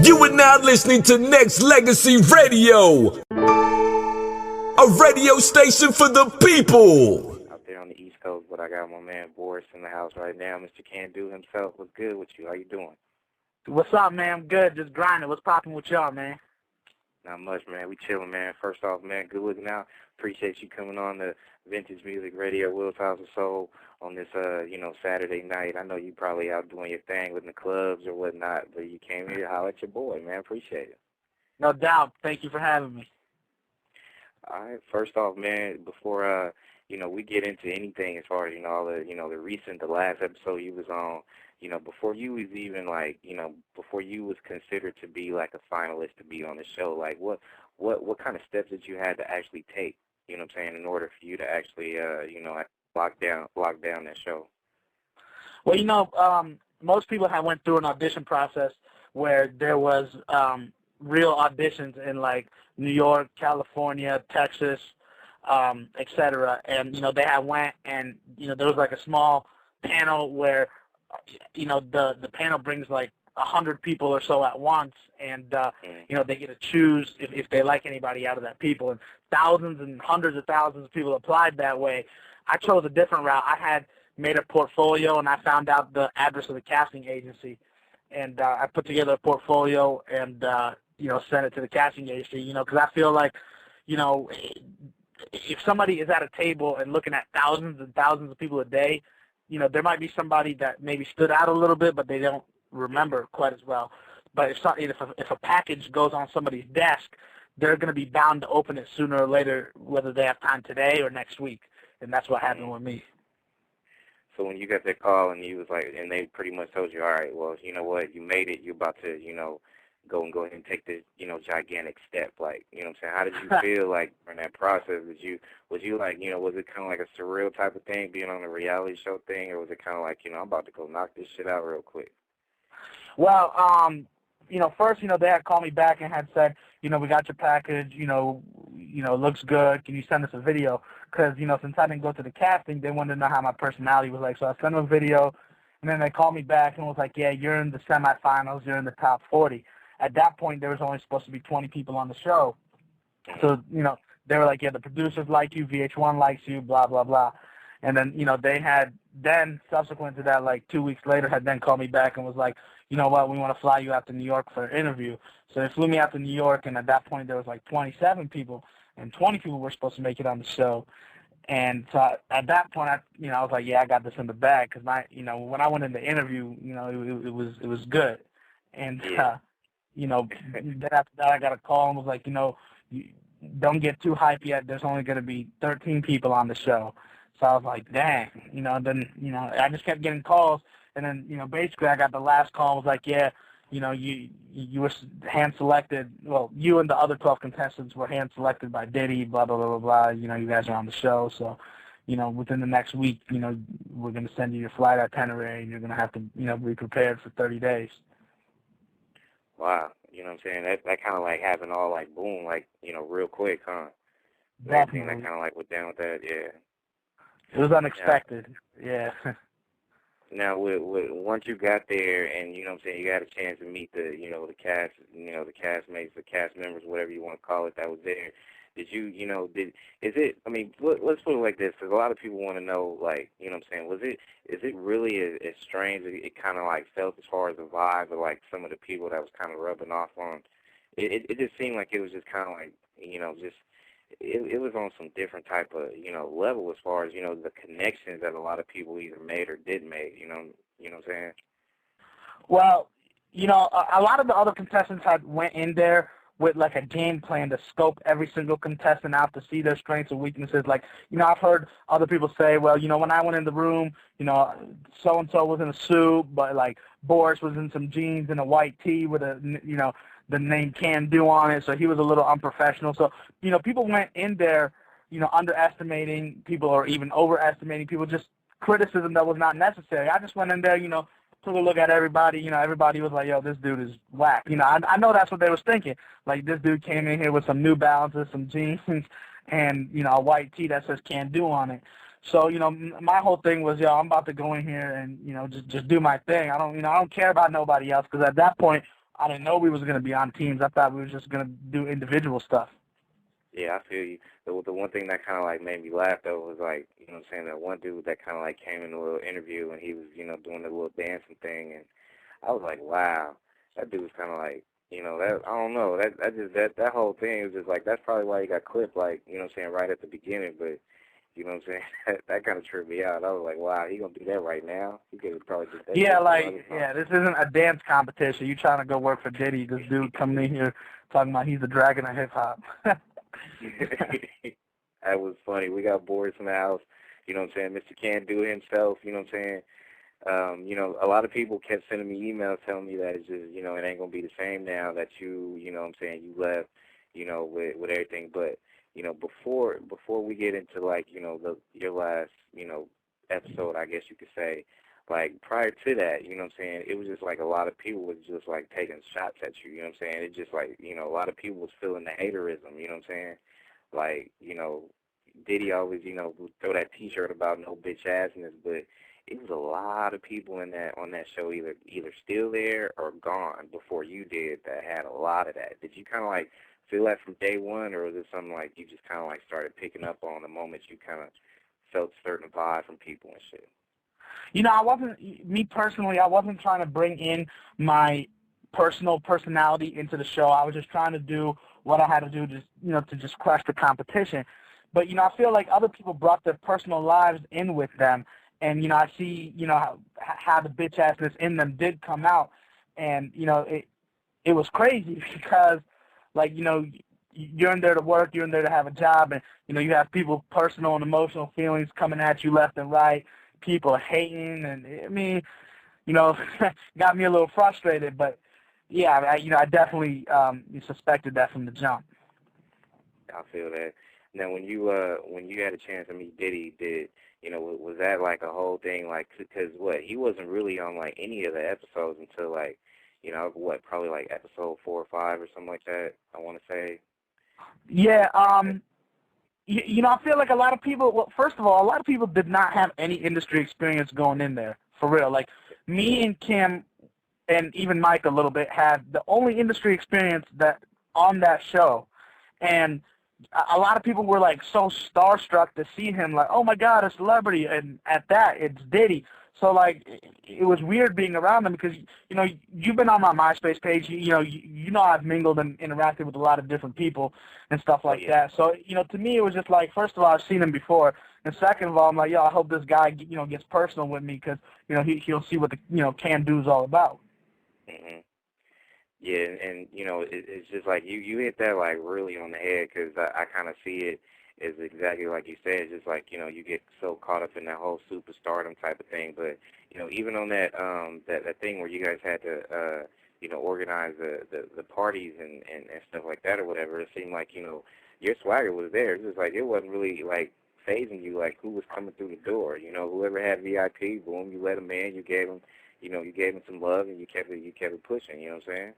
You are now listening to Nexxlegacy Radio, a radio station for the people. Out there on the East Coast, but I got my man Boris in the house right now. Mr. Can Do himself. What's good with you? How you doing? What's up, man? I'm good. Just grinding. What's popping with y'all, man? Not much, man. We chilling, man. First off, man, good looking out. Appreciate you coming on the Vintage Music Radio, Will's House of Soul, on this, Saturday night. I know you probably out doing your thing with the clubs or whatnot, but you came here to holler at your boy, man. Appreciate it. No doubt. Thank you for having me. All right. First off, man, before we get into anything as far as all the last episode you was on, before you was even before you was considered to be like a finalist to be on the show, like what kind of steps did you had to actually take, in order for you to actually lock down that show? Well, most people have went through an audition process where there was real auditions in like New York, California, Texas, etc. And they had went and there was like a small panel where the panel brings like 100 people or so at once, and they get to choose if they like anybody out of that people. And thousands and hundreds of thousands of people applied that way. I chose a different route. I had made a portfolio, and I found out the address of the casting agency, and I put together a portfolio and sent it to the casting agency. Because I feel like if somebody is at a table and looking at thousands and thousands of people a day, there might be somebody that maybe stood out a little bit, but they don't remember quite as well. But if a package goes on somebody's desk, they're going to be bound to open it sooner or later, whether they have time today or next week. And that's what happened with me. So when you got that call and you was like, and they pretty much told you, all right, well, you know what, you made it, you're about to, go ahead and take this, gigantic step. Like, how did you feel like during that process? Was you like, was it kind of like a surreal type of thing, being on a reality show thing, or was it kind of like, I'm about to go knock this shit out real quick? Well, first, they had called me back and had said, we got your package, looks good. Can you send us a video? Because, since I didn't go to the casting, they wanted to know how my personality was like. So I sent them a video, and then they called me back and was like, yeah, you're in the semifinals, you're in the top 40. At that point, there was only supposed to be 20 people on the show. So, they were like, yeah, the producers like you, VH1 likes you, blah, blah, blah. And then, they had then, subsequent to that, like 2 weeks later, had then called me back and was like, you know what, we want to fly you out to New York for an interview. So they flew me out to New York, and at that point, there was like 27 people, and 20 people were supposed to make it on the show. And so at that point, I was like, yeah, I got this in the bag, because when I went in the interview, it was good. And, then after that, I got a call and was like, don't get too hyped yet. There's only going to be 13 people on the show. So I was like, dang, then, I just kept getting calls. And then, basically I got the last call and was like, yeah, you were hand-selected. Well, you and the other 12 contestants were hand-selected by Diddy, blah, blah, blah, blah, blah. You guys are on the show. So, within the next week, we're going to send you your flight itinerary, and you're going to have to, be prepared for 30 days. Wow. You know what I'm saying? That kind of like happened all like boom, like, real quick, huh? Definitely. That kind of like went down with that, yeah. It was unexpected, yeah. Now, once you got there and, you got a chance to meet the cast, the castmates, the cast members, whatever you want to call it, that was there. Did you, let's put it like this, because a lot of people want to know, like, is it really as strange as it kind of like felt as far as the vibe of like some of the people that was kind of rubbing off on? It just seemed like it was just kind of like, it was on some different type of, level as far as, the connections that a lot of people either made or did make, you know what I'm saying? Well, a lot of the other contestants had went in there with like a game plan to scope every single contestant out to see their strengths and weaknesses. Like, I've heard other people say, well, when I went in the room, so-and-so was in a suit, but like Boris was in some jeans and a white tee with a, the name Can Do on it, so he was a little unprofessional. So, people went in there, underestimating people or even overestimating people, just criticism that was not necessary. I just went in there, took a look at everybody. Everybody was like, yo, this dude is whack. I know that's what they was thinking. Like, this dude came in here with some New Balances, some jeans, and, a white tee that says Can Do on it. So, my whole thing was, I'm about to go in here and, just do my thing. I don't care about nobody else, because at that point, I didn't know we was going to be on teams. I thought we were just going to do individual stuff. Yeah, I feel you. The one thing that kind of like made me laugh though was like, you know what I'm saying, that one dude that kind of like came in a little interview and he was, you know, doing the little dancing thing, and I was like, wow, that dude was kind of like, you know, that I don't know, that whole thing was just like, that's probably why he got clipped, like, you know what I'm saying, right at the beginning, but you know what I'm saying, that kind of tripped me out. I was like, wow, he gonna do that right now? He could probably just Yeah, like, yeah, this isn't a dance competition. You trying to go work for Diddy? This dude coming in here talking about he's the dragon of hip hop. That was funny. We got Boris in the house, you know what I'm saying, Mr. Can't Do It himself, you know what I'm saying. You know, a lot of people kept sending me emails telling me that it's just, you know, it ain't going to be the same now that you know what I'm saying, you left, you know, with everything. But, you know, before we get into, like, you know, your last, you know, episode, I guess you could say, like, prior to that, you know what I'm saying, it was just like a lot of people was just, like, taking shots at you, you know what I'm saying. It just, like, you know, a lot of people was feeling the haterism, you know what I'm saying. Like, you know, Diddy always, you know, would throw that T-shirt about no bitch assness, but it was a lot of people on that show either still there or gone before you did that had a lot of that. Did you kind of like feel that from day one, or was it something like you just kind of like started picking up on the moment you kind of felt certain vibe from people and shit? You know, me personally, I wasn't trying to bring in my personal personality into the show. I was just trying to do what I had to do, just, you know, to just crush the competition. But, you know, I feel like other people brought their personal lives in with them. And, you know, I see, you know, how the bitch-assness in them did come out. And, you know, it was crazy because, like, you know, you're in there to work, you're in there to have a job, and, you know, you have people, personal and emotional feelings coming at you left and right, people hating, and, I mean, you know, got me a little frustrated. But, yeah, you know, I definitely suspected that from the jump. I feel that. Now, when you had a chance to meet Diddy, you know, was that like a whole thing? Like, because he wasn't really on like any of the episodes until like, you know, probably like episode 4 or 5 or something like that, I want to say. Yeah, you know, I feel like a lot of people, well, first of all, a lot of people did not have any industry experience going in there, for real. Like, me and Kim, and even Mike a little bit, had the only industry experience that on that show. And a lot of people were like so starstruck to see him, like, oh my God, a celebrity, and at that, it's Diddy. So like, it was weird being around him because, you know, you've been on my MySpace page, you know I've mingled and interacted with a lot of different people and stuff like that. So, you know, to me it was just like, first of all, I've seen him before, and second of all, I'm like, yo, I hope this guy, you know, gets personal with me because, you know, he'll see what the, you know, can do is all about. Mm-hmm. Yeah, and you know, it's just like you hit that like really on the head, because I kind of see it as exactly like you said. It's just like, you know, you get so caught up in that whole superstardom type of thing. But, you know, even on that that thing where you guys had to you know, organize the parties and stuff like that or whatever, it seemed like, you know, your swagger was there. It's just like it wasn't really like phasing you, like who was coming through the door. You know, whoever had VIP, boom, you let him in, you gave him some love, and you kept it pushing. You know what I'm saying?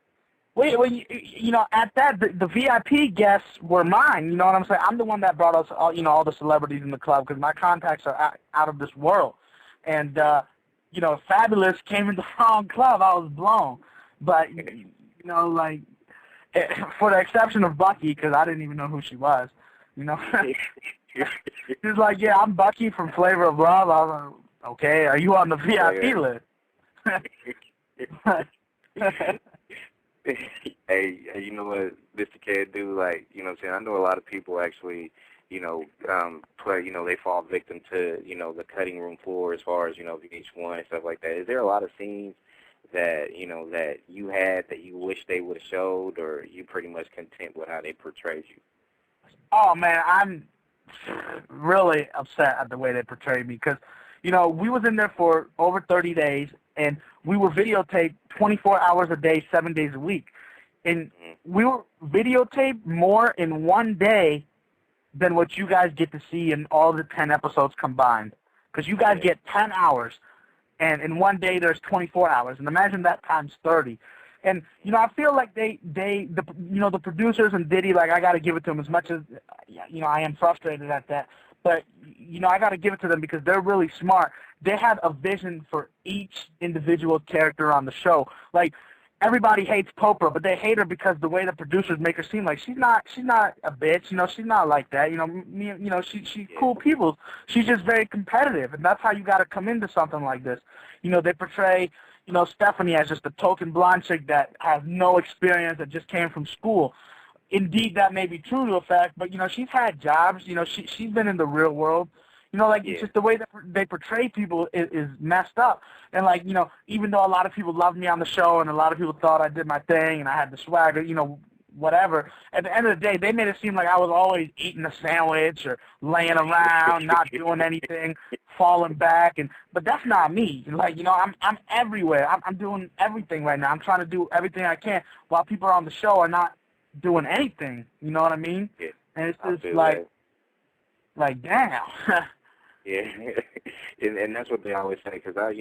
Well, you know, at that, the VIP guests were mine. You know what I'm saying? I'm the one that brought us, all, you know, all the celebrities in the club because my contacts are out of this world. And, you know, Fabulous came in the wrong club. I was blown. But, you know, like, for the exception of Bucky, because I didn't even know who she was, you know. She's like, yeah, I'm Bucky from Flavor of Love. I was like, okay, are you on the VIP list? Hey, you know what, Mr. Kid do, like, you know what I'm saying, I know a lot of people actually, you know, you know, they fall victim to, you know, the cutting room floor as far as, you know, VH1 and stuff like that. Is there a lot of scenes that, you know, that you had that you wish they would have showed, or you pretty much content with how they portrayed you? Oh, man, I'm really upset at the way they portrayed me because, you know, we was in there for over 30 days, and we were videotaped 24 hours a day, 7 days a week. And we were videotaped more in one day than what you guys get to see in all the 10 episodes combined. Because you guys get 10 hours, and in one day there's 24 hours. And imagine that times 30. And, you know, I feel like you know, the producers and Diddy, like, I got to give it to them as much as, you know, I am frustrated at that. But, you know, I got to give it to them because they're really smart. They had a vision for each individual character on the show. Like, everybody hates Popra, but they hate her because the way the producers make her seem like she's not a bitch. You know, she's not like that. You know, she's cool people. She's just very competitive, and that's how you got to come into something like this. You know, they portray, you know, Stephanie as just a token blonde chick that has no experience, that just came from school. Indeed, that may be true to a fact, but, you know, she's had jobs. You know, she's been in the real world. You know, like, it's just the way that they portray people is messed up. And, like, you know, even though a lot of people loved me on the show and a lot of people thought I did my thing and I had the swagger, you know, whatever, at the end of the day, they made it seem like I was always eating a sandwich or laying around, not doing anything, falling back. But that's not me. Like, you know, I'm everywhere. I'm doing everything right now. I'm trying to do everything I can while people on the show are not doing anything, you know what I mean? Yeah. And it's just like damn. Yeah, and that's what they always say, because I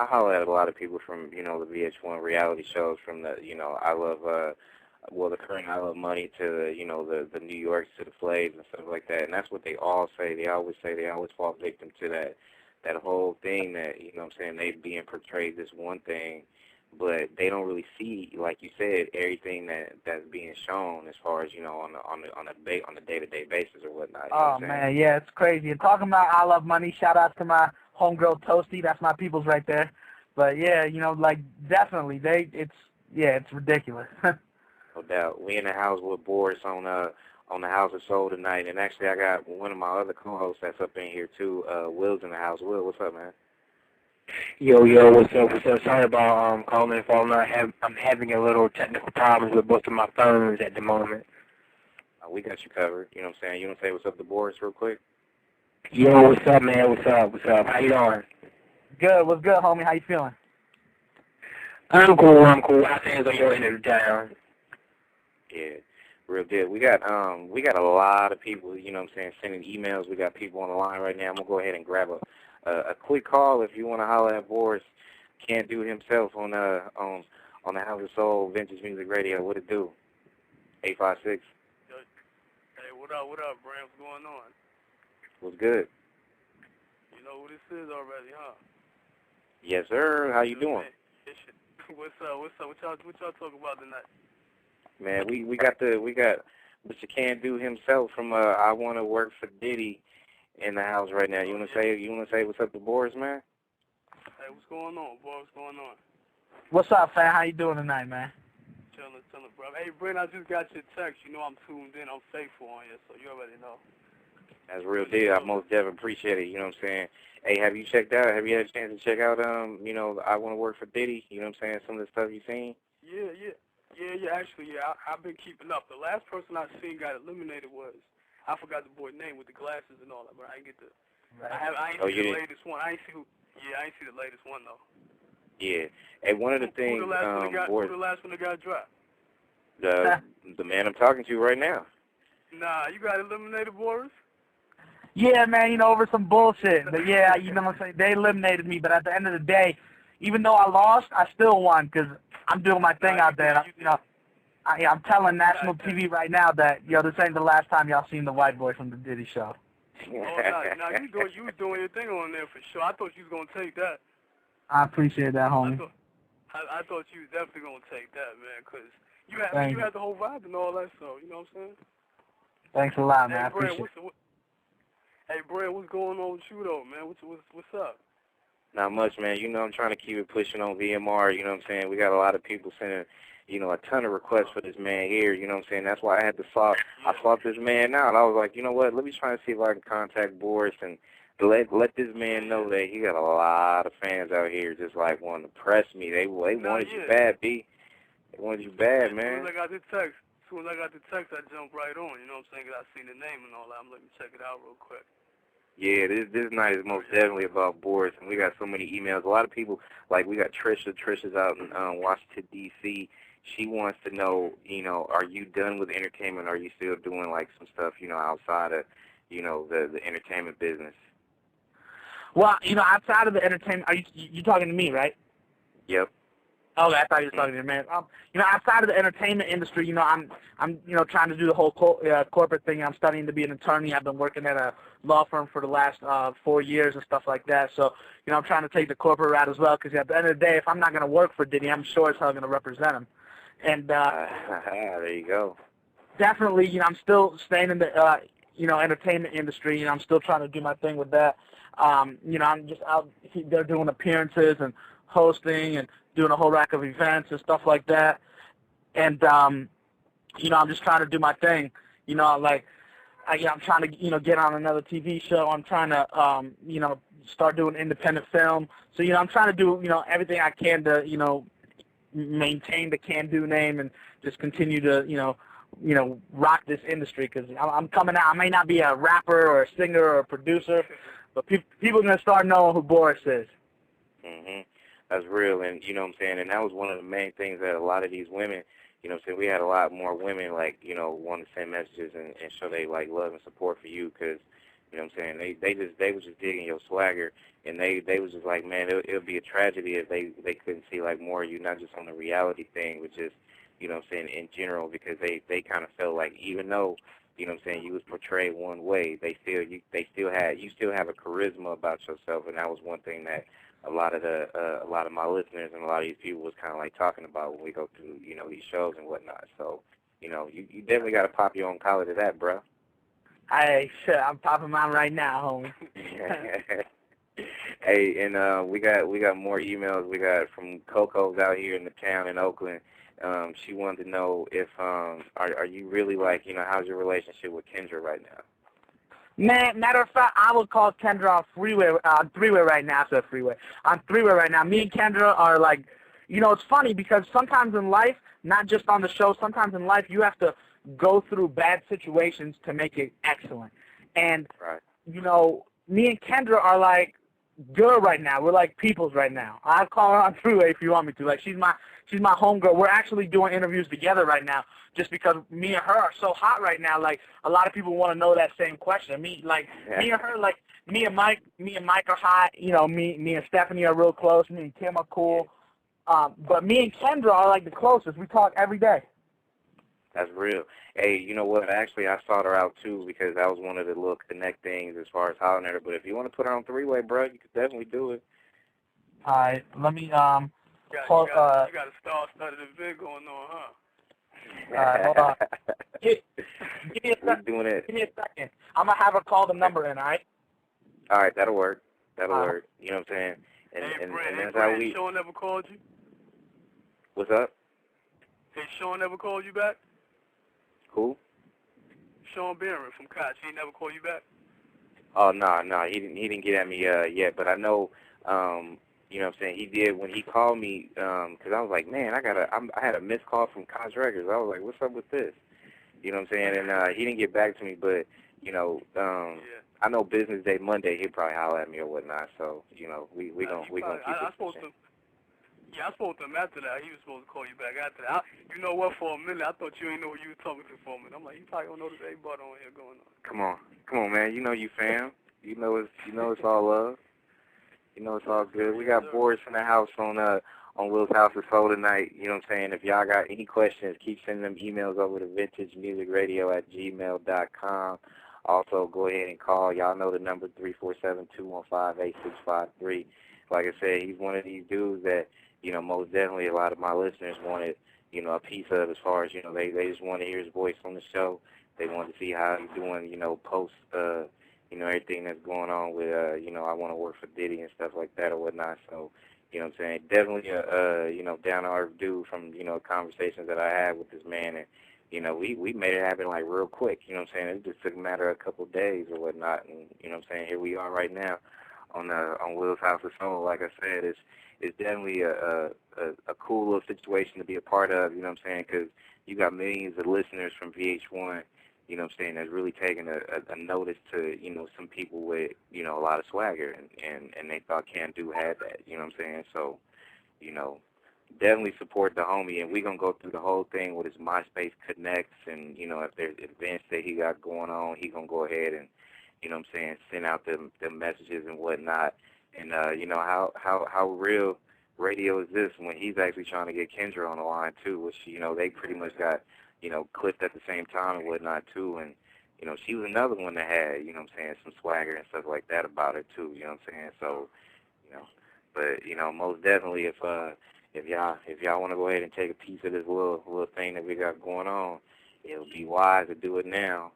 holler at a lot of people from, you know, the VH1 reality shows, from the, you know, the current I Love Money to the, you know, the New Yorks to the Flaves and stuff like that, and that's what they all say. They always fall victim to that whole thing that, you know what I'm saying, they being portrayed this one thing, but they don't really see, like you said, everything that's being shown as far as, you know, on a day-to-day basis or whatnot. You know what I'm man, yeah, it's crazy. And talking about I Love Money, shout out to my homegirl Toasty. That's my people's right there. But yeah, you know, like, definitely it's ridiculous. No doubt. We in the house with Boris on the House of Soul tonight, and actually I got one of my other co-hosts that's up in here too. Will's in the house. Will, what's up, man? Yo, what's up? Sorry about calling and falling out. I'm having a little technical problems with both of my phones at the moment. We got you covered. You know what I'm saying? You want to say what's up to Boris real quick? Yo, what's up, man? What's up? How you doing? Good. What's good, homie? How you feeling? I'm cool. How things on your end of the town? Yeah, real good. We got a lot of people, you know what I'm saying, sending emails. We got people on the line right now. I'm going to go ahead and grab a quick call if you want to holler at Boris. Can't do himself on the House of Soul Vintage Music Radio. What it do? 856. Hey, what up, Bram? What's going on? What's good? You know who this is already, huh? Yes, sir. How you doing? What's up? What y'all talking about tonight? Man, we got Mr. Can't Do himself from I Want to Work for Diddy in the house right now. You wanna say what's up to Boris, man? Hey, what's going on, boy? What's going on? What's up, fam? How you doing tonight, man? Chilling, bro. Hey, Brent, I just got your text. You know I'm tuned in. I'm faithful on you, so you already know. That's real deal. I most definitely appreciate it. You know what I'm saying? Hey, have you had a chance to check out, you know, I Want to Work for Diddy? You know what I'm saying? Some of the stuff you seen? Yeah. Actually, I've been keeping up. The last person I seen got eliminated was, I forgot the boy's name with the glasses and all that, but I didn't get the. Right. I ain't see the latest one. I ain't see the latest one though. Yeah. Hey, one of the things, who the last one that got dropped? The man I'm talking to right now. Nah, you got eliminated, Boris? Yeah, man, you know, over some bullshit. But yeah, you know what I'm saying? They eliminated me, but at the end of the day, even though I lost, I still won because I'm doing my thing out there. I'm telling national TV right now that, yo, this ain't the last time y'all seen the white boy from the Diddy show. You was doing your thing on there for sure. I thought you was going to take that. I appreciate that, homie. I thought you was definitely going to take that, man, because you had the whole vibe and all that, so, you know what I'm saying? Thanks a lot, man. I appreciate it. Hey, Brad, what's going on with you, though, man? What's up? Not much, man. You know, I'm trying to keep it pushing on VMR. You know what I'm saying? We got a lot of people sending, you know, a ton of requests for this man here. You know what I'm saying? That's why I had to swap this man out. I was like, you know what? Let me try and see if I can contact Boris and let this man know that he got a lot of fans out here just like wanting to press me. They wanted you bad, B. They wanted you bad, man. As soon as I got the text, I jumped right on. You know what I'm saying? 'Cause I seen the name and all that. Let me check it out real quick. Yeah, this night is most definitely about Boris, and we got so many emails. A lot of people, like we got Trisha. Trisha's out in Washington, D.C. She wants to know, you know, are you done with entertainment? Are you still doing, like, some stuff, you know, outside of, you know, the entertainment business? Well, you know, outside of the entertainment, you talking to me, right? Yep. Okay, I thought you were talking to your man. Outside of the entertainment industry, I'm trying to do the whole corporate thing. I'm studying to be an attorney. I've been working at a law firm for the last 4 years and stuff like that. So, I'm trying to take the corporate route as well, because at the end of the day, if I'm not going to work for Diddy, I'm sure as hell going to represent him. And there you go. Definitely, I'm still staying in the entertainment industry. I'm still trying to do my thing with that. I'm just out there doing appearances and hosting and doing a whole rack of events and stuff like that. And, I'm just trying to do my thing. I'm trying to, get on another TV show. I'm trying to, start doing independent film. So, I'm trying to do, everything I can to, maintain the Can Do name and just continue to, rock this industry, because I'm coming out. I may not be a rapper or a singer or a producer, but people are going to start knowing who Boris is. Mm-hmm. That's real, and you know what I'm saying, and that was one of the main things that a lot of these women, we had a lot more women, want to send messages and show they, love and support for you, because, they was just digging your swagger, and they was just like, man, it would be a tragedy if they couldn't see, more of you, not just on the reality thing, but just, in general, because they kind of felt like, even though, you was portrayed one way, you still have a charisma about yourself, and that was one thing that a lot of my listeners and a lot of these people was kind of talking about when we go through, these shows and whatnot. So, you definitely got to pop your own collar to that, bro. Hey, shit, I'm popping mine right now, homie. Hey, and we got more emails. We got from Coco's out here in the town in Oakland. She wanted to know if are you really how's your relationship with Kendra right now? Man, matter of fact, I would call Kendra on three-way right now. I said freeway. On three-way right now. Me and Kendra are it's funny because sometimes in life, not just on the show, sometimes in life you have to go through bad situations to make it excellent. And, right. Me and Kendra are good right now. We're peoples right now. I'll call her on three-way if you want me to. She's my homegirl. We're actually doing interviews together right now, just because me and her are so hot right now. A lot of people want to know that same question. Me and her, me and Mike are hot. Me and Stephanie are real close. Me and Kim are cool. But me and Kendra are the closest. We talk every day. That's real. Hey, you know what? Actually, I sought her out, too, because that was one of the little connect things as far as hollering at her. But if you want to put her on three-way, bro, you could definitely do it. All right. Let me, you got a star-studded event going on, huh? All right, hold on. Give me a second. Doing it. Give me a second. I'm going to have her call the number in, all right? All right, that'll work. That'll work. You know what I'm saying? And that's how we... Sean never called you? What's up? Hey, Sean never called you back? Who? Sean Barron from Koch. He never called you back? Oh, no, he didn't get at me yet, but I know, you know what I'm saying, he did when he called me, because I was like, man, I had a missed call from Koch Records. I was like, what's up with this? You know what I'm saying? And he didn't get back to me, but, I know business day Monday, he'll probably holler at me or whatnot, so, we gonna keep it. I spoke to him after that. He was supposed to call you back after that. You know what? For a minute, I thought you ain't know who you were talking to for a minute. I'm like, you probably don't know there's everybody on here going on. Come on, man. You know you fam. You know it's all love. You know it's all good. We got Boris in the house on Will's House of Soul tonight. You know what I'm saying? If y'all got any questions, keep sending them emails over to vintagemusicradio@gmail.com. Also, go ahead and call. Y'all know the number, 347-215-8653. Like I said, he's one of these dudes that, most definitely a lot of my listeners wanted, a piece of, as far as, they just want to hear his voice on the show. They want to see how he's doing, post, everything that's going on with, I want to work for Diddy and stuff like that or whatnot. So, you know what I'm saying, definitely down-to-earth dude from, conversations that I had with this man. And, we made it happen, real quick. You know what I'm saying? It just took a matter of a couple of days or whatnot. And, you know what I'm saying, here we are right now on Will's House of Soul. Like I said, it's definitely a cool little situation to be a part of, you know what I'm saying, because you got millions of listeners from VH1, you know what I'm saying, that's really taking a notice to, some people with, a lot of swagger, and they thought Can Do had that, you know what I'm saying, so, definitely support the homie, and we're going to go through the whole thing with his MySpace Connects, and, if there's events that he got going on, he's going to go ahead and, you know what I'm saying, send out the messages and whatnot. And, how real radio is this when he's actually trying to get Kendra on the line too, which they pretty much got clipped at the same time and whatnot too, and she was another one that had some swagger and stuff like that about her too. So but most definitely if y'all want to go ahead and take a piece of this little thing that we got going on, it would be wise to do it now.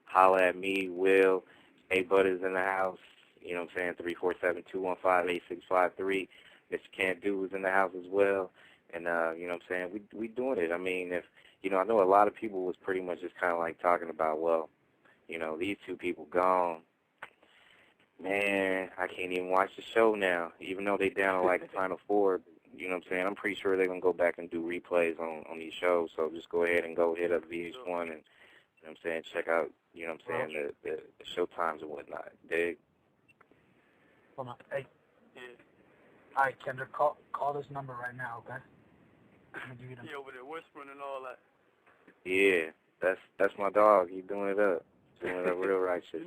Holla at me, Will. A-Butters in the house. 347-215-8653. Mr. Can't Do is in the house as well. And, we doing it. I mean, if, I know a lot of people was pretty much just kind of like talking about, well, these two people gone. Man, I can't even watch the show now, even though they down to like the Final Four. I'm pretty sure they're going to go back and do replays on these shows. So just go ahead and go hit up VH1 and, check out, the show times and whatnot. Dig? Hold on. Hey. Yeah. All right, Kendra, call this number right now, okay? I'm gonna give you the over there whispering and all that. Yeah, that's my dog. He doing it up. Doing it up real right shit.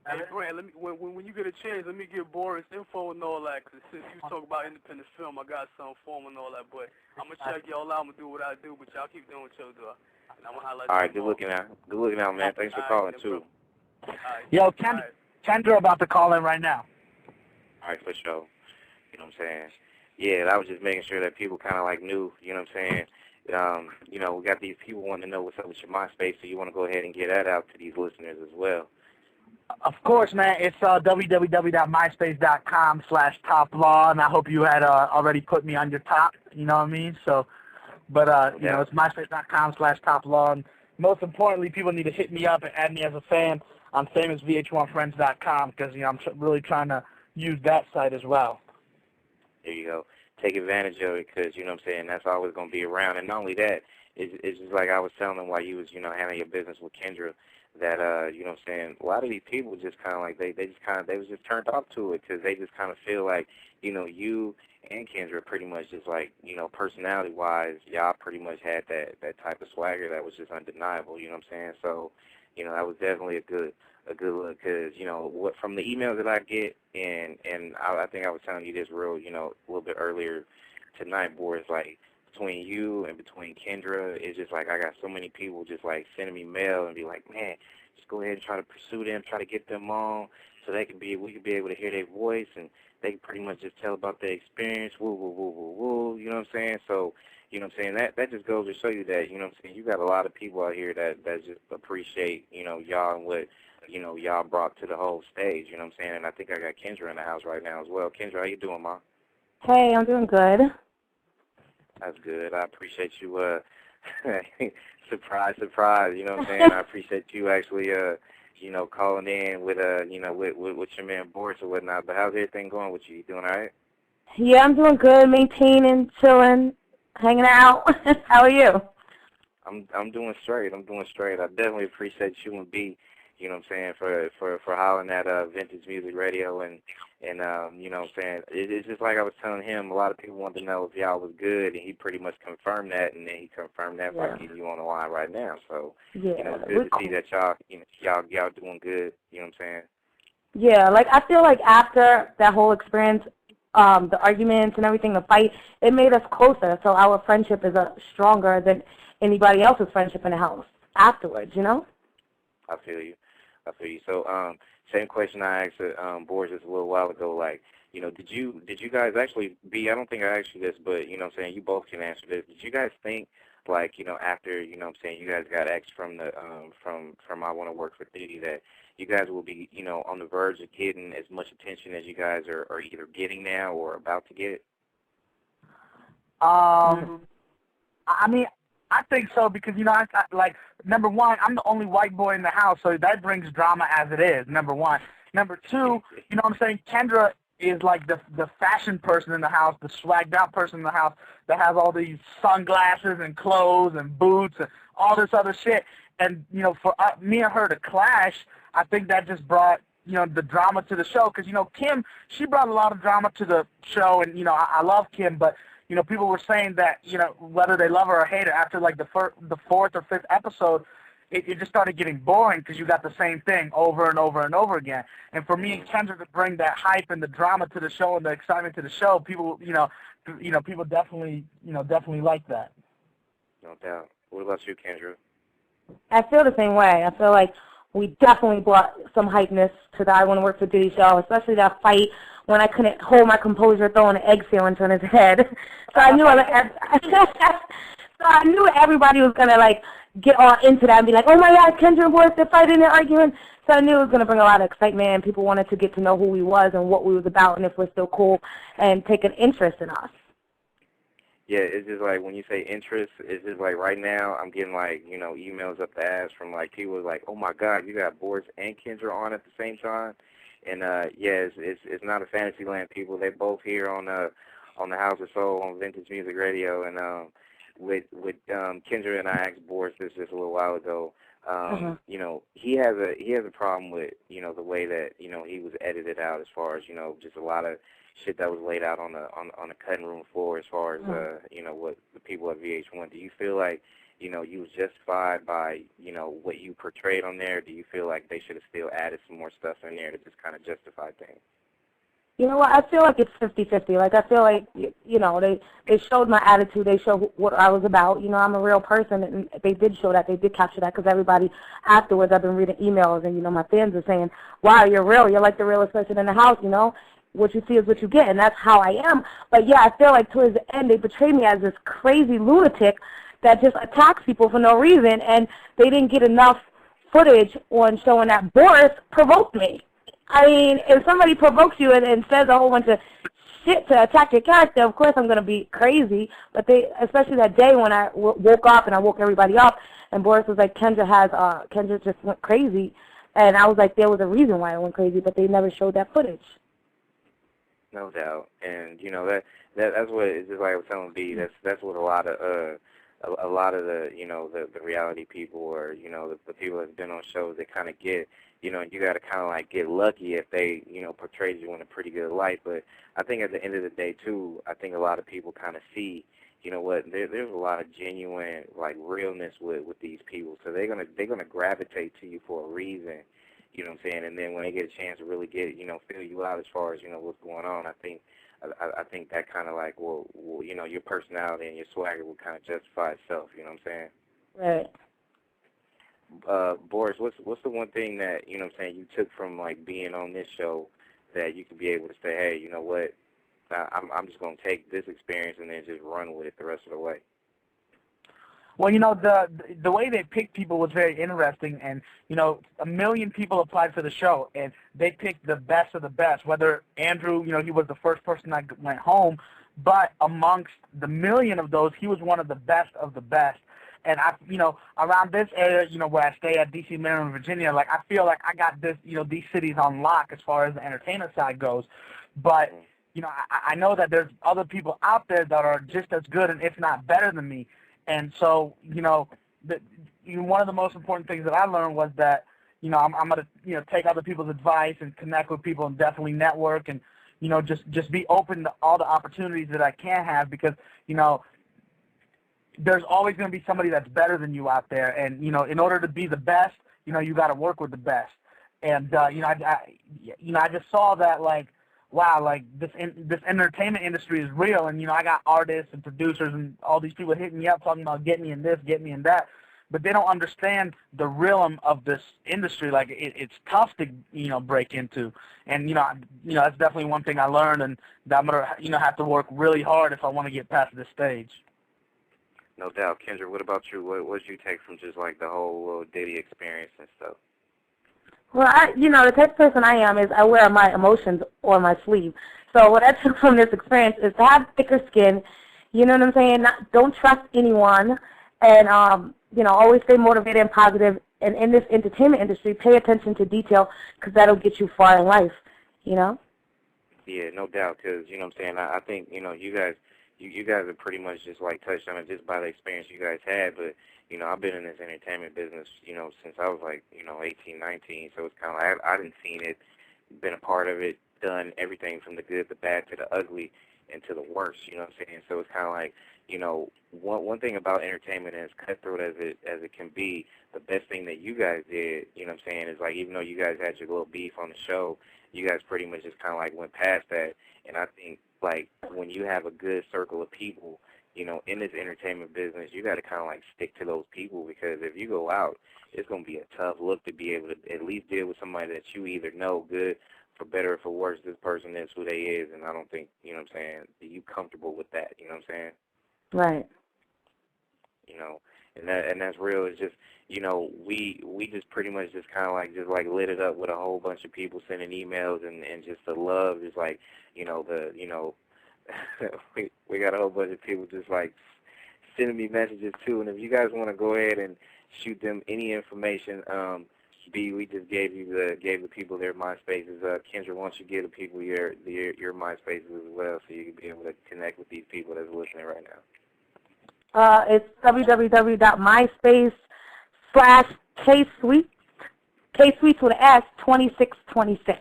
Hey, Grant, let me, when you get a chance, let me give Boris info and all that, because since you talk about independent film, I got some for him and all that, but I'm going to check y'all out. I'm going to do what I do, but y'all keep doing what y'all do. And I'm gonna highlight. All right, good looking out. Good looking out, man. Thanks for calling, too. Yo, Kendra about to call in right now. All right, for sure. Yeah, I was just making sure that people kind of like knew, we got these people wanting to know what's up with your MySpace, so you want to go ahead and get that out to these listeners as well. Of course, man. It's www.myspace.com/toplaw, and I hope you had already put me on your top, you know what I mean? So, but, it's myspace.com/toplaw, and most importantly, people need to hit me up and add me as a fan on famousvh1friends.com, because, I'm really trying to use that site as well. There you go. Take advantage of it because, that's always going to be around. And not only that, it's just like I was telling them while you was, handling your business with Kendra, that, a lot of these people just kind of like, they was just turned off to it because they just kind of feel like, you and Kendra pretty much just like, personality-wise, y'all pretty much had that type of swagger that was just undeniable, So, that was definitely a good look because, what from the emails that I get, and I think I was telling you this real, a little bit earlier tonight, Boris, like, between you and between Kendra, it's just like I got so many people just like sending me mail and be like, man, just go ahead and try to pursue them, try to get them on so we could be able to hear their voice and they can pretty much just tell about their experience, woo, woo, woo, woo, woo, So, that just goes to show you that, you got a lot of people out here that just appreciate, y'all and what, y'all brought to the whole stage, and I think I got Kendra in the house right now as well. Kendra, how you doing, Ma? Hey, I'm doing good. That's good. I appreciate you, surprise, I appreciate you actually, calling in with, with your man Boris or whatnot. But how's everything going with you? You doing all right? Yeah, I'm doing good, maintaining, chilling, hanging out. How are you? I'm doing straight. I definitely appreciate you and B, for hollering at Vintage Music Radio and it's just like I was telling him, a lot of people wanted to know if y'all was good, and he pretty much confirmed that, and then he confirmed that by getting you on the line right now. So, it's good to see that y'all doing good, Yeah, like I feel like after that whole experience, the arguments and everything, the fight, it made us closer, so our friendship is stronger than anybody else's friendship in the house afterwards, I feel you. So, same question I asked Boris just a little while ago. Like, did you guys actually I don't think I asked you this, but you both can answer this. Did you guys think, like, after you guys got X from the from I Want to Work for Diddy, that you guys will be on the verge of getting as much attention as you guys are either getting now or about to get? I mean, I think so because, I like, number one, I'm the only white boy in the house, so that brings drama as it is, number one. Number two, Kendra is like the fashion person in the house, the swagged out person in the house that has all these sunglasses and clothes and boots and all this other shit. And, for me and her to clash, I think that just brought, the drama to the show because, Kim, she brought a lot of drama to the show, and, I love Kim, but people were saying that, whether they love her or hate her, after like the fourth or fifth episode, it just started getting boring because you got the same thing over and over and over again. And for me and Kendra to bring that hype and the drama to the show and the excitement to the show, people, people definitely like that. No doubt. What about you, Kendra? I feel the same way. I feel like we definitely brought some hypeness to the I Want to Work for Diddy show, especially that fight when I couldn't hold my composure throwing an egg sandwich on his head. So I knew everybody was going to, like, get all into that and be like, oh, my God, Kendra and Boris, they're fighting and arguing. So I knew it was going to bring a lot of excitement, and people wanted to get to know who we was and what we was about and if we're still cool and take an interest in us. Yeah, it's just like when you say interest, it's just like right now I'm getting like, emails up the ass from like people like, oh my God, you got Boris and Kendra on at the same time. And it's not a fantasy land, people. They both here on the House of Soul on Vintage Music Radio. And with Kendra and I asked Boris this just a little while ago. He has a problem with the way that he was edited out as far as just a lot of shit that was laid out on the cutting room floor as far as what the people at VH1. Do you feel like you was justified by what you portrayed on there? Do you feel like they should have still added some more stuff in there to just kind of justify things? You know what? I feel like it's 50-50. Like, I feel like, they showed my attitude. They showed what I was about. I'm a real person, and they did show that. They did capture that because everybody afterwards, I've been reading emails, and, my fans are saying, wow, you're real. You're like the realest person in the house, What you see is what you get, and that's how I am. But, yeah, I feel like towards the end, they portrayed me as this crazy lunatic that just attacks people for no reason, and they didn't get enough footage on showing that Boris provoked me. I mean, if somebody provokes you and says a whole bunch of shit to attack your character, of course I'm going to be crazy. But especially that day when I woke up and I woke everybody up, and Boris was like, Kendra just went crazy. And I was like, there was a reason why I went crazy, but they never showed that footage. No doubt. And, that's what it's just like I was telling B, that's what a lot of the reality people or, the people that's been on shows, they kind of get, and you got to kind of like get lucky if they, portray you in a pretty good light. But I think at the end of the day, too, I think a lot of people kind of see, there's a lot of genuine, like, realness with these people. So they're gonna gravitate to you for a reason, you know what I'm saying? And then when they get a chance to really get, feel you out as far as, what's going on, I think that kind of like, well, your personality and your swagger will kind of justify itself, you know what I'm saying? Right. Boris, what's the one thing that, you took from, like, being on this show that you could be able to say, hey, you know what, I'm just going to take this experience and then just run with it the rest of the way? Well, the way they picked people was very interesting, and, 1 million people applied for the show, and they picked the best of the best, whether Andrew, he was the first person that went home, but amongst the 1 million of those, he was one of the best of the best. And around this area, where I stay at D.C., Maryland, Virginia, like, I feel like I got this, these cities on lock as far as the entertainment side goes. But, I know that there's other people out there that are just as good and if not better than me. And so, one of the most important things that I learned was that, I'm going to, take other people's advice and connect with people and definitely network and, just be open to all the opportunities that I can have because, there's always going to be somebody that's better than you out there. And, in order to be the best, you got to work with the best. And, I just saw that, like, wow, like, this entertainment industry is real. And, I got artists and producers and all these people hitting me up talking about get me in this, get me in that. But they don't understand the realm of this industry. Like, it's tough to, break into. And, that's definitely one thing I learned. And that I'm going to, have to work really hard if I want to get past this stage. No doubt. Kendra, what about you? What did you take from just, like, the whole Diddy experience and stuff? Well, the type of person I am is I wear my emotions on my sleeve. So what I took from this experience is to have thicker skin, you know what I'm saying? Don't trust anyone, and, always stay motivated and positive. And in this entertainment industry, pay attention to detail because that'll get you far in life, Yeah, no doubt, because, what I'm saying, I think, you guys have pretty much just, like, touched on it just by the experience you guys had, but, I've been in this entertainment business, since I was, like, 18, 19, so it's kind of like I didn't seen it, been a part of it, done everything from the good, the bad, to the ugly, and to the worst, you know what I'm saying? So it's kind of like, you know, one thing about entertainment, as cutthroat as it can be, the best thing that you guys did, you know what I'm saying, is like, even though you guys had your little beef on the show, you guys pretty much just kind of like went past that. And I think, like, when you have a good circle of people, you know, in this entertainment business, you got to kind of like stick to those people, because if you go out, it's going to be a tough look to be able to at least deal with somebody that you either know good, for better or for worse, this person is who they is. And I don't think, you know what I'm saying, are you comfortable with that, you know what I'm saying? Right. You know, and that's real. It's just, you know, we just pretty much just kind of like lit it up with a whole bunch of people sending emails, and just the love is like, you know, we got a whole bunch of people just like sending me messages too. And if you guys want to go ahead and shoot them any information, we just gave the people their MySpaces. Kendra, why don't you give the people your MySpaces as well, so you can be able to connect with these people that's listening right now. It's www.myspace.com/K-Sweets, K-Sweets with an S, 2626.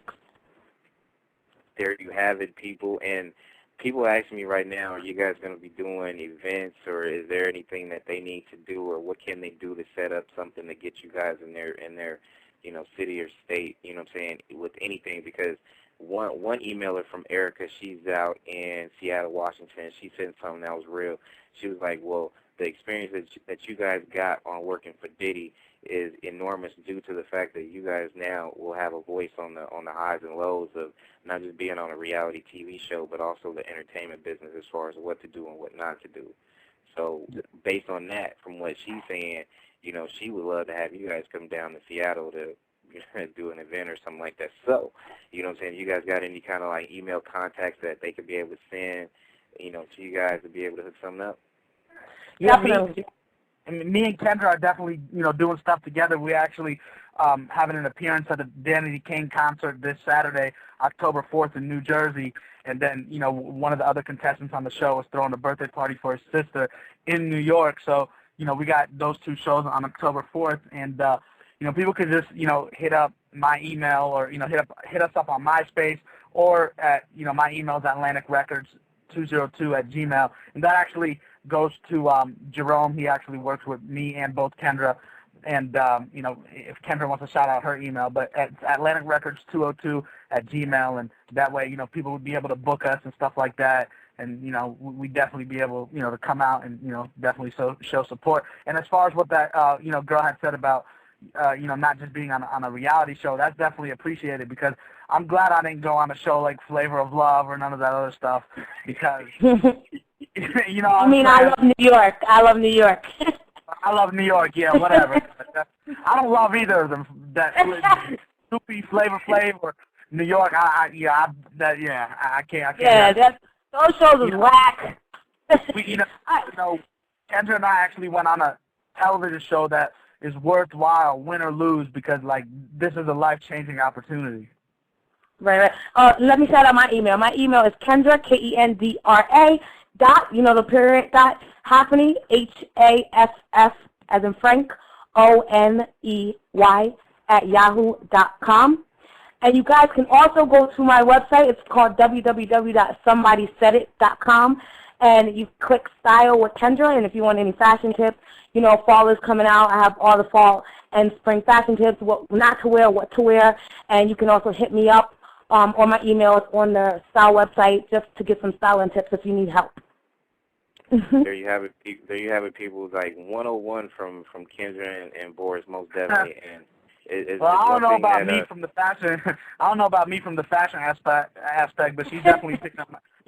There you have it, people. And people ask me right now, are you guys going to be doing events, or is there anything that they need to do, or what can they do to set up something to get you guys in their you know, city or state, you know what I'm saying, with anything? Because one emailer from Erica, she's out in Seattle, Washington, she sent something that was real. She was like, well, the experience that you guys got on working for Diddy is enormous due to the fact that you guys now will have a voice on the highs and lows of not just being on a reality TV show, but also the entertainment business as far as what to do and what not to do. So based on that, from what she's saying, you know, she would love to have you guys come down to Seattle to do an event or something like that. So, you know what I'm saying, you guys got any kind of like email contacts that they could be able to send, you know, to you guys to be able to hook something up? Yeah, me and Kendra are definitely, you know, doing stuff together. We actually having an appearance at the Danity Kane concert this Saturday, October 4th in New Jersey. And then, you know, one of the other contestants on the show is throwing a birthday party for his sister in New York. So, you know, we got those two shows on October 4th. And, you know, people could just, you know, hit up my email, or, you know, hit us up on MySpace, or at, you know, my email is atlanticrecords202@gmail. And that actually goes to Jerome. He actually works with me and both Kendra. And, you know, if Kendra wants to shout out her email, but it's atlanticrecords202@gmail, and that way, you know, people would be able to book us and stuff like that. And, you know, we'd definitely be able, you know, to come out and, you know, definitely show support. And as far as what that, you know, girl had said about, you know, not just being on a reality show, that's definitely appreciated, because I'm glad I didn't go on a show like Flavor of Love or none of that other stuff, because, you know. I mean, I love New York. I love New York. I love New York, yeah, whatever. I don't love either of them. That Soupy, Flavor Flav, or New York. I can't. Yeah, those shows is whack. You know, Kendra and I actually went on a television show that is worthwhile, win or lose, because like this is a life-changing opportunity. Right. Let me shout out my email. My email is Kendra, Kendra, dot, you know, the period, dot, Haffony, HAFF, as in Frank, ONEY, @yahoo.com. And you guys can also go to my website. It's called www.somebodysaidit.com. And you click Style with Kendra. And if you want any fashion tips, you know, fall is coming out. I have all the fall and spring fashion tips, what not to wear, what to wear. And you can also hit me up on my email. It's on the Style website, just to get some styling tips if you need help. There you have it. There you have it, people. Like 101 from Kendra and Boris, most definitely. And well, I don't know about me from the fashion. I don't know about me from the fashion aspect, but she's definitely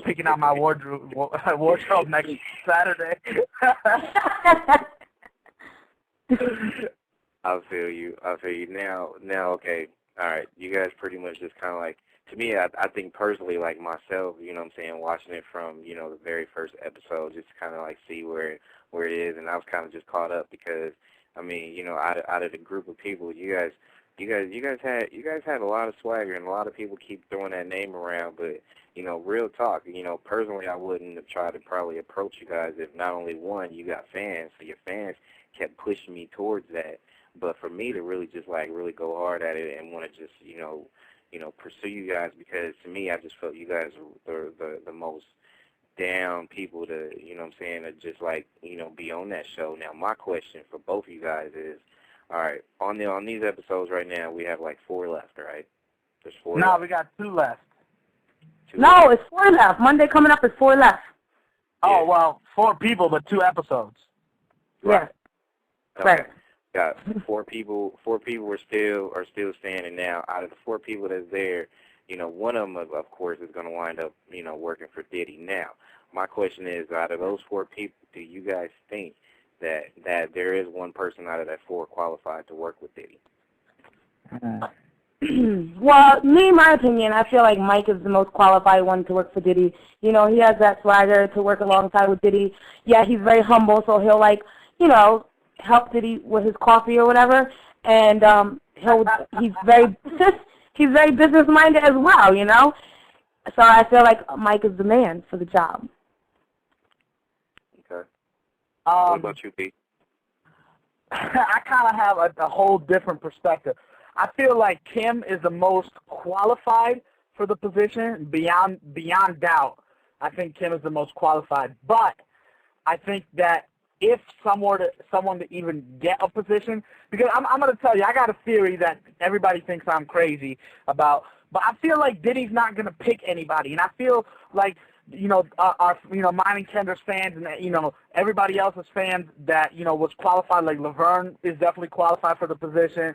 picking out my wardrobe next Saturday. I feel you. Now, okay. All right. You guys pretty much just kind of like, to me, I think personally, like myself, you know what I'm saying, watching it from, you know, the very first episode, just kind of like see where it is, and I was kind of just caught up because, I mean, you know, out of the group of people, you guys had a lot of swagger, and a lot of people keep throwing that name around, but, you know, real talk, you know, personally, I wouldn't have tried to probably approach you guys if not only one, you got fans, so your fans kept pushing me towards that, but for me to really just like really go hard at it and want to just, you know, pursue you guys, because to me, I just felt you guys were the most down people to, you know what I'm saying, to just like, you know, be on that show. Now, my question for both of you guys is, all right, on these episodes right now, we have like 4 left, right? There's 4 No, left. we got 2 left. 2 No, left. it's 4 left. Monday coming up is 4 left. Oh, well, 4 people, but 2 episodes. Right. Yeah. Right. Okay. Got 4 people. 4 people are still standing now. Out of the 4 people that's there, you know, one of them, of course, is going to wind up, you know, working for Diddy. Now, my question is, out of those 4 people, do you guys think that there is one person out of that 4 qualified to work with Diddy? Well, me, in my opinion, I feel like Mike is the most qualified one to work for Diddy. You know, he has that swagger to work alongside with Diddy. Yeah, he's very humble, so he'll, like, you know, help Diddy with his coffee or whatever. And he's very he's very business-minded as well, you know. So I feel like Mike is the man for the job. Okay. What about you, Pete? I kind of have a whole different perspective. I feel like Kim is the most qualified for the position, beyond doubt. I think Kim is the most qualified. But I think that if someone to even get a position, because I'm going to tell you, I got a theory that everybody thinks I'm crazy about, but I feel like Diddy's not going to pick anybody, and I feel like, you know, mine and Kendra's fans, and, you know, everybody else's fans that, you know, was qualified, like Laverne is definitely qualified for the position,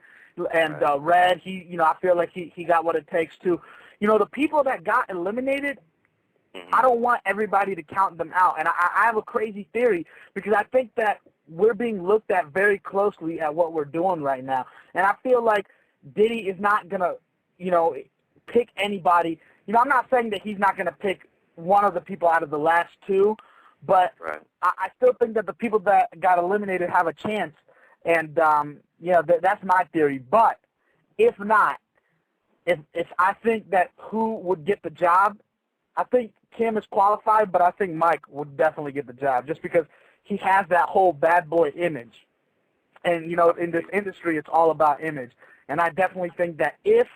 and Red, you know, I feel like he got what it takes to, you know, the people that got eliminated, I don't want everybody to count them out. And I have a crazy theory, because I think that we're being looked at very closely at what we're doing right now. And I feel like Diddy is not going to, you know, pick anybody. You know, I'm not saying that he's not going to pick one of the people out of the last 2, but I still think that the people that got eliminated have a chance. And, you know, that's my theory. But if not, if I think that who would get the job, I think Kim is qualified, but I think Mike would definitely get the job, just because he has that whole bad boy image. And, you know, in this industry, it's all about image. And I definitely think that if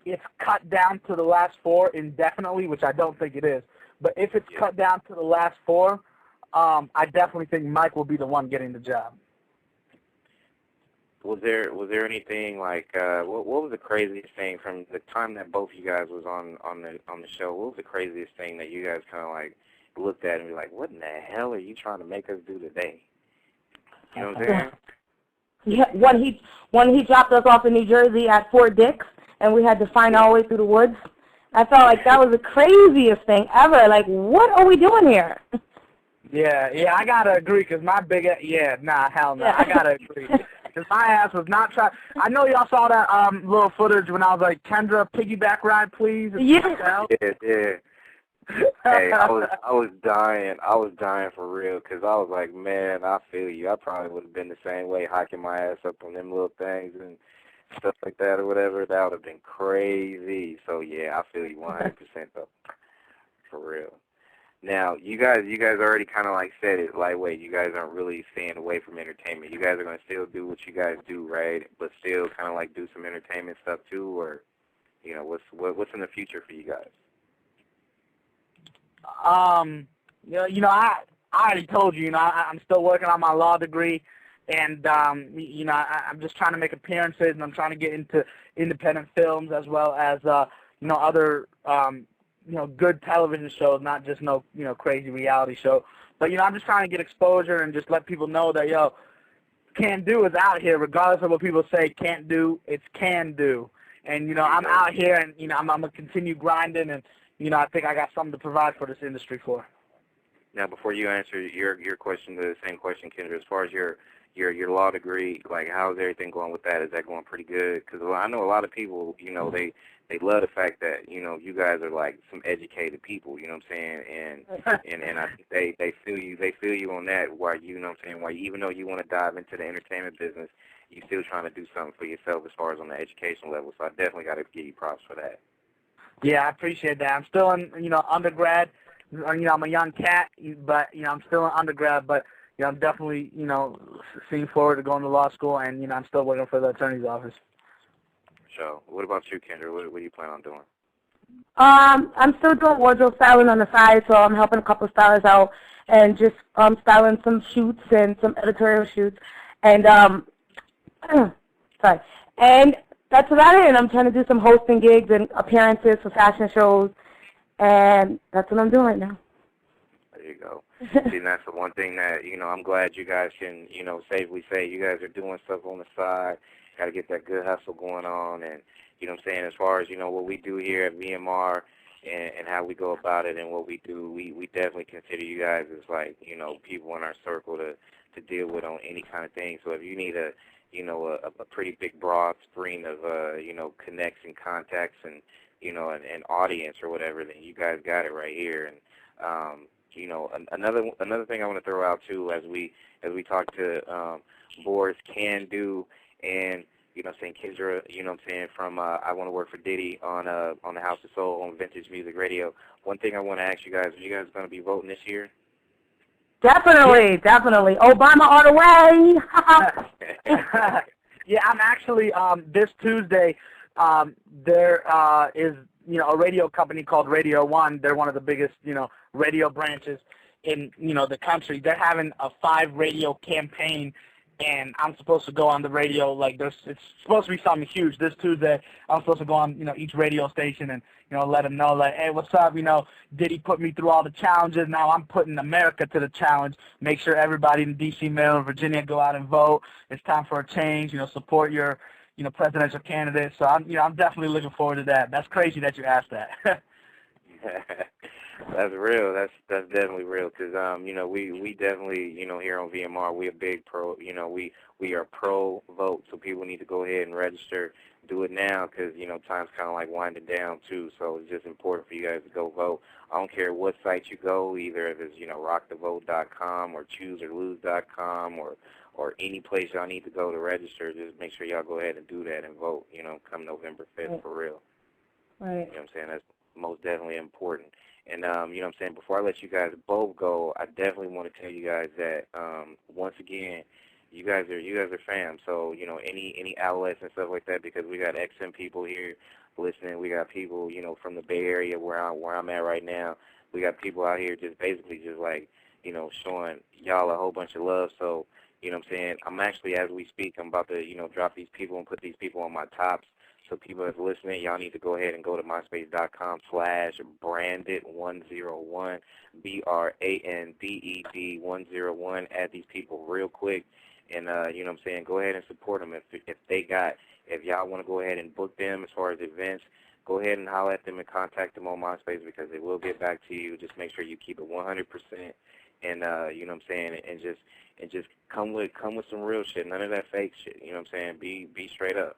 it's cut down to the last 4 indefinitely, which I don't think it is, but if it's cut down to the last 4, I definitely think Mike will be the one getting the job. Was there anything like what was the craziest thing from the time that both you guys was on the show? What was the craziest thing that you guys kind of like looked at and be like, what in the hell are you trying to make us do today? You know what I'm saying? Yeah, when he dropped us off in New Jersey at Fort Dix, and we had to find our way through the woods, I felt like that was the craziest thing ever. Like, what are we doing here? Yeah, I gotta agree, because my hell no, I gotta agree. Because my ass was not trying. I know y'all saw that little footage when I was like, Kendra, piggyback ride, please. Yeah. Yeah. Hey, I was dying. I was dying for real, because I was like, man, I feel you. I probably would have been the same way, hiking my ass up on them little things and stuff like that or whatever. That would have been crazy. So yeah, I feel you 100% though, for real. Now, you guys already kind of like said it, lightweight. You guys aren't really staying away from entertainment. You guys are going to still do what you guys do, right? But still kind of like do some entertainment stuff too, or, you know, what's in the future for you guys? You know, I already told you, you know, I'm still working on my law degree, and, you know, I'm just trying to make appearances, and I'm trying to get into independent films as well as, you know, other, you know, good television shows, not just no, you know, crazy reality show. But, you know, I'm just trying to get exposure and just let people know that, yo, Can Do is out here, regardless of what people say can't do, it's can do. And, you know, I'm out here, and, you know, I'm going to continue grinding, and, you know, I think I got something to provide for this industry for. Now, before you answer your question, the same question, Kendra, as far as your law degree, like, how's everything going with that? Is that going pretty good? Because I know a lot of people, you know, they love the fact that, you know, you guys are like some educated people, you know what I'm saying? And I think they feel you on that, why, you know what I'm saying, why even though you want to dive into the entertainment business, you're still trying to do something for yourself as far as on the education level. So I definitely got to give you props for that. Yeah, I appreciate that. I'm still in, you know, undergrad. You know, I'm a young cat, but, you know, I'm still in undergrad, but, you know, I'm definitely, you know, seeing forward to going to law school, and, you know, I'm still working for the attorney's office. So, what about you, Kendra? What do you plan on doing? I'm still doing wardrobe styling on the side, so I'm helping a couple of stylists out and just styling some shoots and some editorial shoots. And sorry. And that's about it. And I'm trying to do some hosting gigs and appearances for fashion shows, and that's what I'm doing right now. There you go. See, that's the one thing that, I'm glad you guys can, safely say you guys are doing stuff on the side. Got to get that good hustle going on. And, I'm saying, as far as, what we do here at VMR and how we go about it and what we do, we definitely consider you guys as, like, people in our circle to deal with on any kind of thing. So if you need a pretty big broad screen of, connects and contacts and, an audience or whatever, then you guys got it right here. And, another thing I want to throw out too, as we talk to Boris Can Do and Kendra, from I Want to Work for Diddy on the House of Soul on Vintage Music Radio. One thing I want to ask you guys: are you guys going to be voting this year? Definitely. Obama all the way. Yeah, I'm actually this Tuesday. There is a radio company called Radio One. They're one of the biggest radio branches in the country. They're having a 5 radio campaign, and I'm supposed to go on the radio. Like it's supposed to be something huge. This Tuesday, I'm supposed to go on each radio station and let them know, like, hey, what's up? Diddy put me through all the challenges. Now I'm putting America to the challenge. Make sure everybody in D.C., Maryland, Virginia go out and vote. It's time for a change. Support your presidential candidate. So I'm definitely looking forward to that. That's crazy that you asked that. That's real. That's definitely real because we definitely here on VMR we a big pro. We are pro vote, so people need to go ahead and register. Do it now because time's kind of like winding down too. So it's just important for you guys to go vote. I don't care what site you go, either if it's rockthevote.com or chooseorlose.com or any place y'all need to go to register. Just make sure y'all go ahead and do that and vote. Come November 5th for real. Right. You know what I'm saying? That's most definitely important. And, what I'm saying, before I let you guys both go, I definitely want to tell you guys that, once again, you guys are fam. So, any outlets and stuff like that, because we got XM people here listening. We got people, from the Bay Area where I'm at right now. We got people out here just basically just like, showing y'all a whole bunch of love. So, what I'm saying, I'm actually, as we speak, I'm about to, drop these people and put these people on my tops. So people that's listening, y'all need to go ahead and go to myspace.com/branded101, BRANDED 101. Add these people real quick, and go ahead and support them. If y'all want to go ahead and book them as far as events, go ahead and holler at them and contact them on MySpace because they will get back to you. Just make sure you keep it 100%, and and just come with some real shit, none of that fake shit. Be straight up.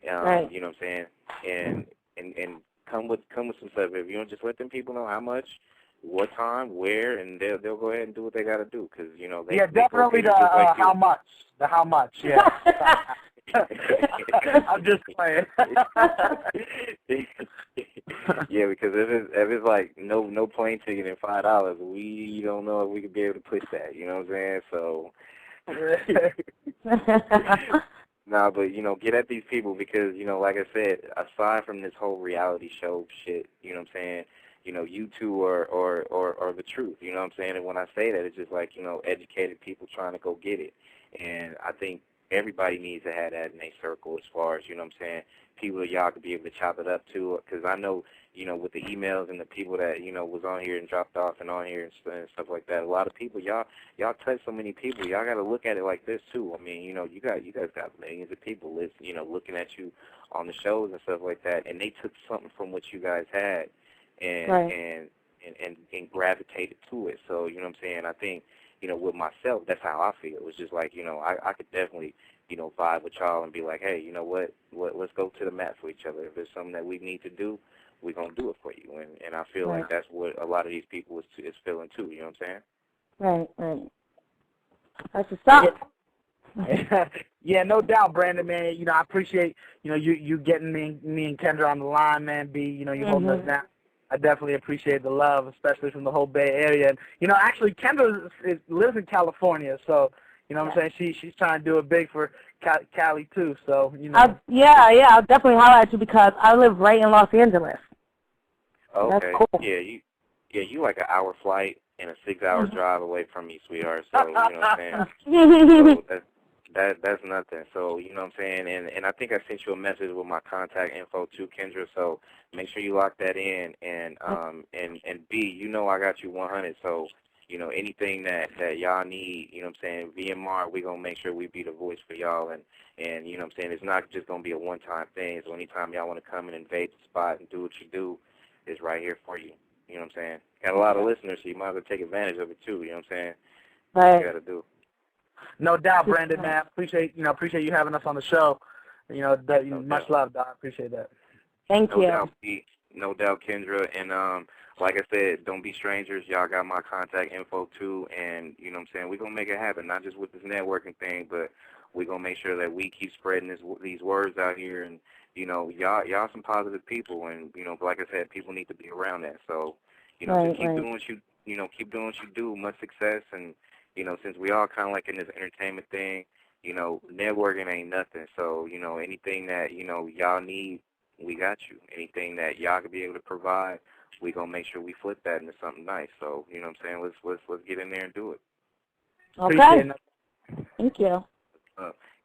Right. You know what I'm saying? And come with some stuff. If you don't, just let them people know how much, what time, where, and they'll go ahead and do what they got to do because they definitely they the how much. The how much, yeah. I'm just playing. Yeah, because if it's like no plane ticket and $5, we don't know if we could be able to push that. You know what I'm saying? So. No, but, get at these people because, like I said, aside from this whole reality show shit, you know what I'm saying, you two are the truth, you know what I'm saying? And when I say that, it's just like, educated people trying to go get it. And I think everybody needs to have that in their circle as far as, you know what I'm saying, people that y'all could be able to chop it up to. Because I know, with the emails and the people that, was on here and dropped off and on here and stuff like that, a lot of people, y'all touch so many people. Y'all got to look at it like this, too. I mean, you guys got millions of people looking at you on the shows and stuff like that, and they took something from what you guys had and right. and gravitated to it. So, you know what I'm saying, I think, with myself, that's how I feel. It's just like, I could definitely, vibe with y'all and be like, hey, you know what, let's go to the mat for each other. If there's something that we need to do, we're going to do it for you. And I feel like that's what a lot of these people is feeling too, you know what I'm saying? Right. That's a stop. Yeah, no doubt, Brandon, man. I appreciate, you getting me and Kendra on the line, man. You holding us down. I definitely appreciate the love, especially from the whole Bay Area. And, actually, Kendra lives in California, so, you know what I'm saying? She's trying to do it big for Cali, too, so, I'll definitely holler at you because I live right in Los Angeles. Okay. That's cool. You like an hour flight and a 6-hour drive away from me, sweetheart. So, you know what I'm saying? So that's nothing. So, you know what I'm saying? And I think I sent you a message with my contact info too, Kendra. So make sure you lock that in. And B, you know I got you 100. So, you know, anything that y'all need, you know what I'm saying, VMR, we're going to make sure we be the voice for y'all. And you know what I'm saying, it's not just going to be a one-time thing. So anytime y'all want to come and invade the spot and do what you do, it's right here for you. You know what I'm saying? Got a lot of listeners, so you might as well take advantage of it too. You know what I'm saying? Right. You got to do. No doubt, Brandon, man. Appreciate you having us on the show. You know, much love, Don. Appreciate that. Thank you. Doubt, no doubt, Kendra. And like I said, don't be strangers. Y'all got my contact info too. And you know what I'm saying, we're gonna make it happen. Not just with this networking thing, but we're gonna make sure that we keep spreading these words out here. And you know, y'all some positive people. And you know, like I said, people need to be around that. So you know, just keep doing what keep doing what you do. Much success. And you know, since we all kind of like in this entertainment thing, you know, networking ain't nothing. So, you know, anything that, you know, y'all need, we got you. Anything that y'all could be able to provide, we going to make sure we flip that into something nice. So, you know what I'm saying, let's get in there and do it. Okay. Thank you.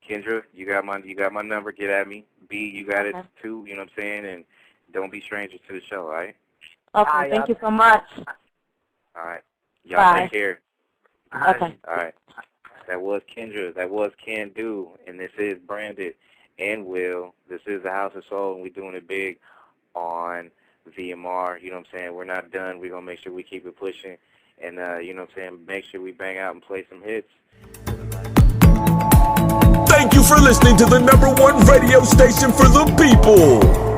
Kendra, you got my number. Get at me. B, you got it too, you know what I'm saying? And don't be strangers to the show, all right? Okay, thank you so much. All right. Y'all take care. Okay. All right. That was Kendra. That was Can Do. And this is Branded and Will. This is the House of Soul, and we're doing it big on VMR. You know what I'm saying? We're not done. We're going to make sure we keep it pushing. And, you know what I'm saying, make sure we bang out and play some hits. Thank you for listening to the #1 radio station for the people.